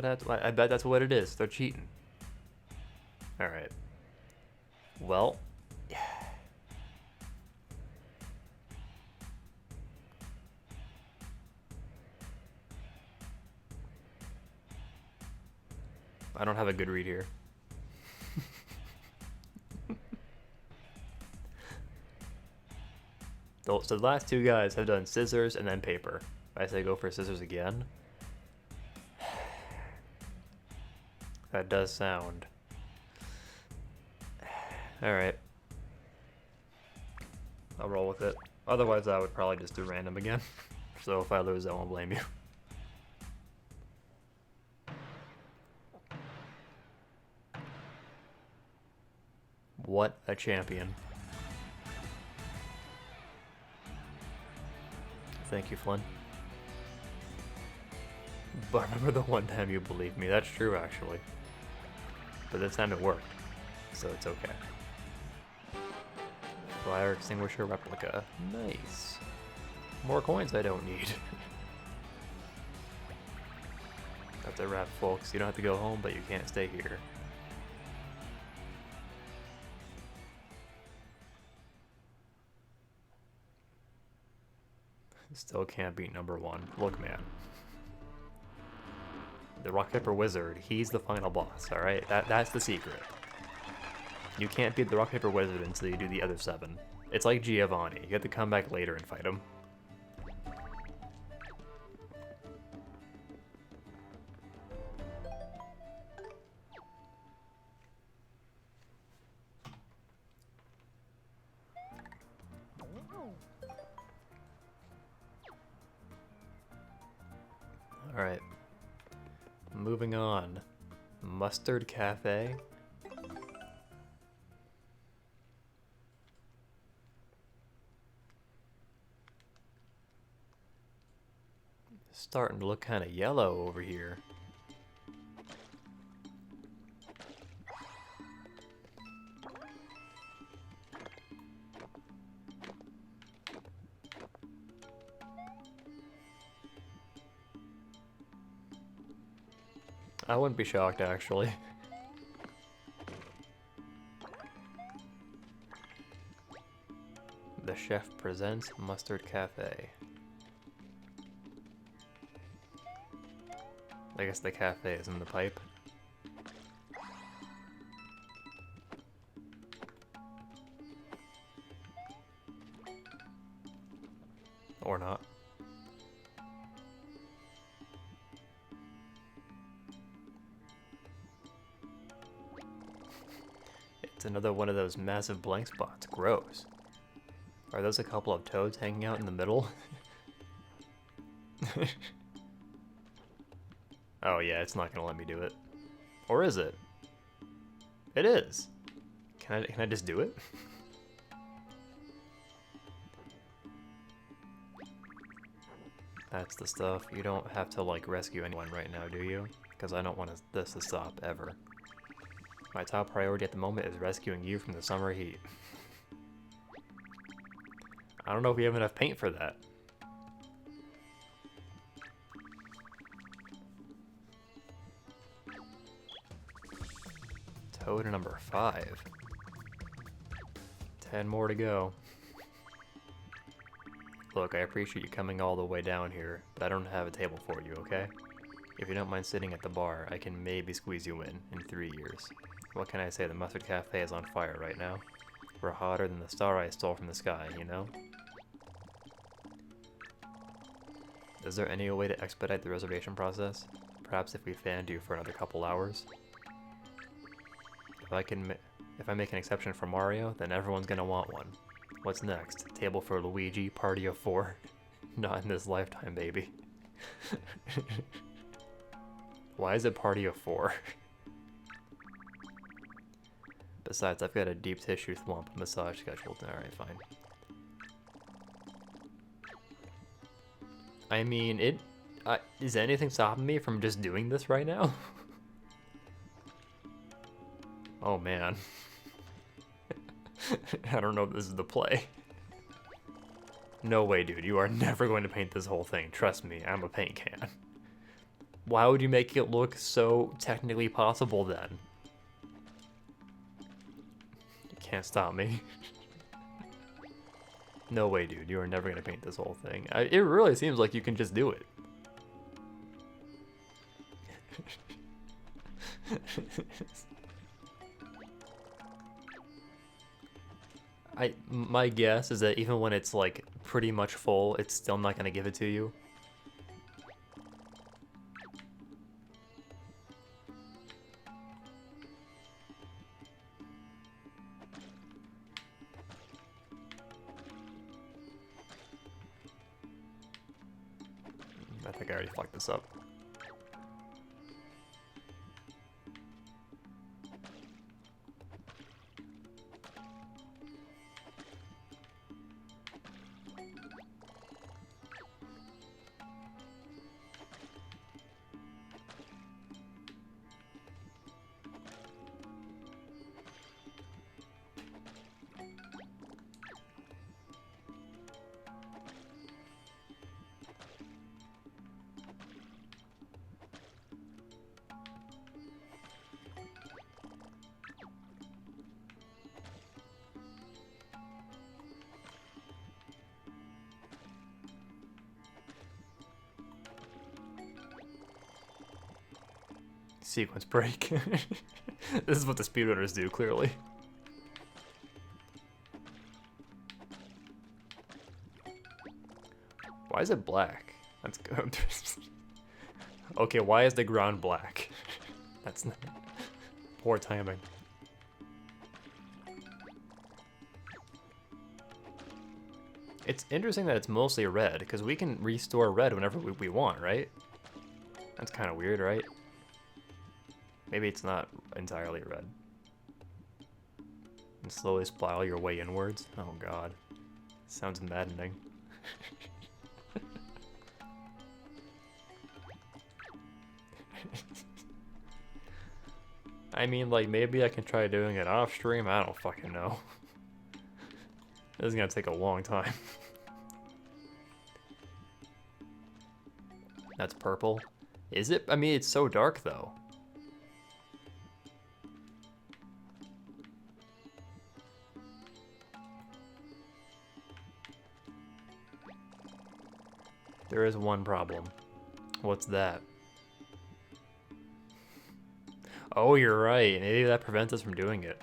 what it is. They're cheating. All right. Well, I don't have a good read here. So the last two guys have done scissors and then paper. I say go for scissors again. That does sound. Alright. I'll roll with it. Otherwise I would probably just do random again. So if I lose I won't blame you. What a champion. Thank you, Flynn. But remember the one time you believed me. That's true, actually. But this time it worked, so it's okay. Fire extinguisher replica. Nice. More coins I don't need. That's a wrap, folks. You don't have to go home, but you can't stay here. Still can't beat number one. Look, man. The Rock Paper Wizard, he's the final boss, alright? That's the secret. You can't beat the Rock Paper Wizard until you do the other 7. It's like Giovanni. You have to come back later and fight him. Alright. Moving on. Mustard Cafe. Starting to look kind of yellow over here. I wouldn't be shocked, actually. The chef presents Mustard Cafe. I guess the cafe is in the pipe. Or not. It's another one of those massive blank spots. Gross. Are those a couple of toads hanging out in the middle? Oh yeah, it's not gonna let me do it. Or is it? It is. Can I just do it? That's the stuff. You don't have to like rescue anyone right now, do you? Because I don't want this to stop ever. My top priority at the moment is rescuing you from the summer heat. I don't know if we have enough paint for that. Toad number 5. 10 more to go. Look, I appreciate you coming all the way down here, but I don't have a table for you, okay? If you don't mind sitting at the bar, I can maybe squeeze you in 3 years. What can I say, the Mustard Cafe is on fire right now. We're hotter than the star I stole from the sky, you know? Is there any way to expedite the reservation process? Perhaps if we fanned you for another couple hours? If I make an exception for Mario, then everyone's gonna want one. What's next? Table for Luigi, party of 4? Not in this lifetime, baby. Why is it party of 4? Besides, I've got a deep tissue thwomp massage scheduled. Alright, fine. I mean, is anything stopping me from just doing this right now? Oh man. I don't know if this is the play. No way, dude. You are never going to paint this whole thing. Trust me, I'm a paint can. Why would you make it look so technically possible then? You can't stop me. No way, dude. You are never going to paint this whole thing. It really seems like you can just do it. My guess is that even when it's like pretty much full, it's still not gonna give it to you. I think I already fucked this up. Sequence break. This is what the speedrunners do, clearly. Why is it black? That's good. Okay, why is the ground black? That's not... Poor timing. It's interesting that it's mostly red, because we can restore red whenever we want, right? That's kind of weird, right? Maybe it's not entirely red. And slowly spiral your way inwards. Oh god. Sounds maddening. I mean, like, maybe I can try doing it off stream. I don't fucking know. This is gonna take a long time. That's purple. Is it? I mean, it's so dark, though. There is one problem. What's that? Oh, you're right. Maybe that prevents us from doing it.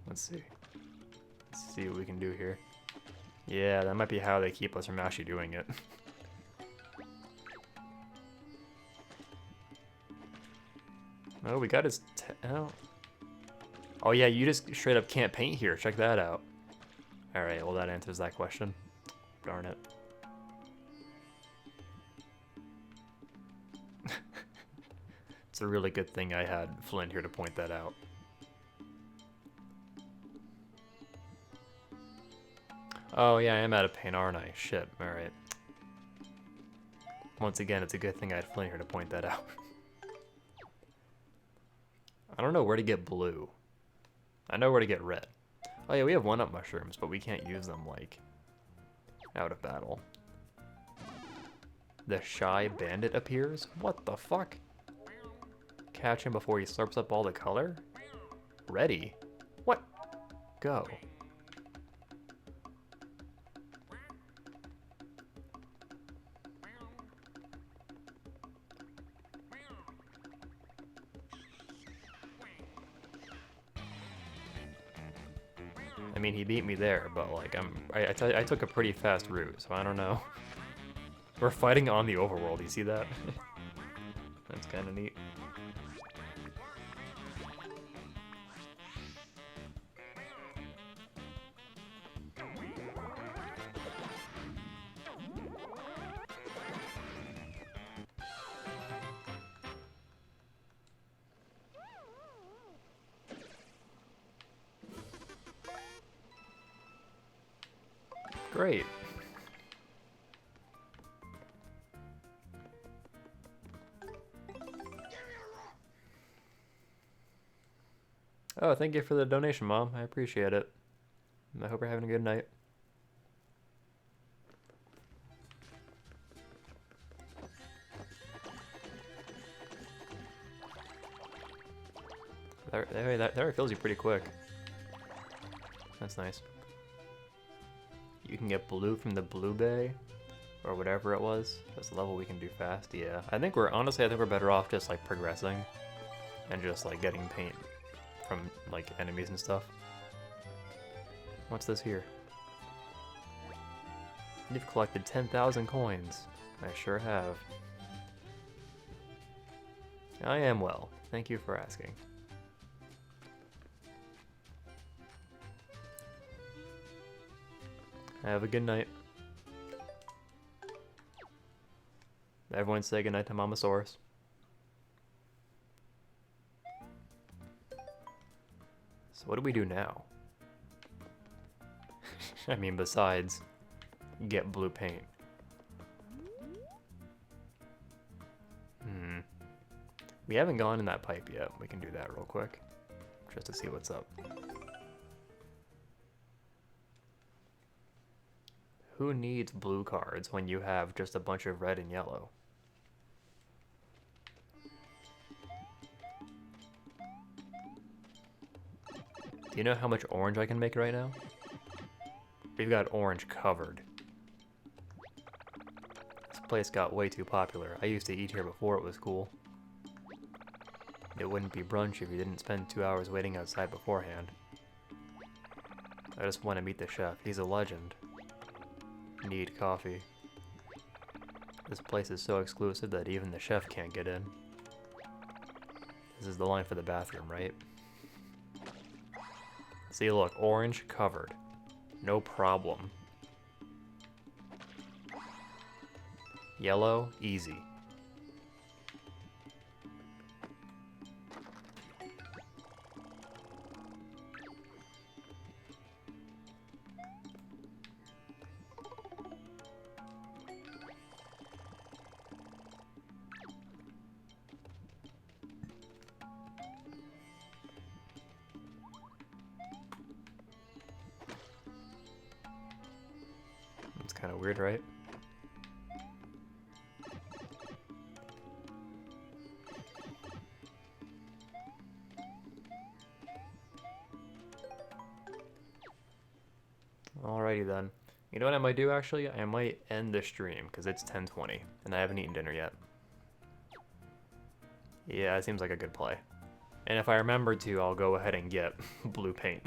Let's see. Let's see what we can do here. Yeah, that might be how they keep us from actually doing it. Oh, we got his... Oh yeah, you just straight up can't paint here. Check that out. Alright, well that answers that question. Darn it. It's a really good thing I had Flynn here to point that out. Oh yeah, I am out of paint, aren't I? Shit, alright. Once again, it's a good thing I had Flynn here to point that out. I don't know where to get blue. I know where to get red. Oh yeah, we have one-up mushrooms, but we can't use them, like, out of battle. The shy bandit appears? What the fuck? Catch him before he slurps up all the color? Ready? What? Go. I mean, he beat me there, but like, I took a pretty fast route, so I don't know. We're fighting on the overworld, you see that? That's kind of neat. Great. Oh, thank you for the donation, Mom. I appreciate it. I hope you're having a good night. That refills you pretty quick. That's nice. You can get blue from the blue bay, or whatever it was. That's a level we can do fast. Yeah, honestly, I think we're better off just like progressing, and just like getting paint from like enemies and stuff. What's this here? You've collected 10,000 coins. I sure have. I am well. Thank you for asking. Have a good night. Everyone say goodnight to Mamasaurus. So what do we do now? I mean, besides get blue paint. We haven't gone in that pipe yet. We can do that real quick, just to see what's up. Who needs blue cards when you have just a bunch of red and yellow? Do you know how much orange I can make right now? We've got orange covered. This place got way too popular. I used to eat here before it was cool. It wouldn't be brunch if you didn't spend 2 hours waiting outside beforehand. I just want to meet the chef. He's a legend. Need coffee. This place is so exclusive that even the chef can't get in. This is the line for the bathroom, right? See, look, orange covered. No problem. Yellow, easy. It's kind of weird, right? Alrighty then. You know what I might do actually? I might end the stream because it's 10:20 and I haven't eaten dinner yet. Yeah, it seems like a good play. And if I remember to, I'll go ahead and get blue paint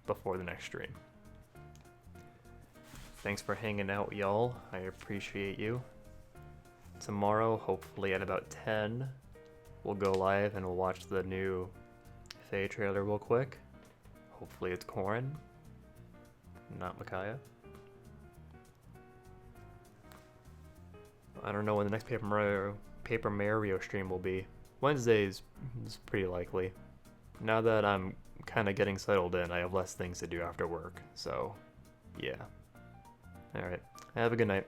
before the next stream. Thanks for hanging out, y'all. I appreciate you. Tomorrow, hopefully at about 10, we'll go live and we'll watch the new Faye trailer real quick. Hopefully it's Corrin, not Micaiah. I don't know when the next Paper Mario stream will be. Wednesdays is pretty likely. Now that I'm kind of getting settled in, I have less things to do after work, so yeah. Alright, have a good night.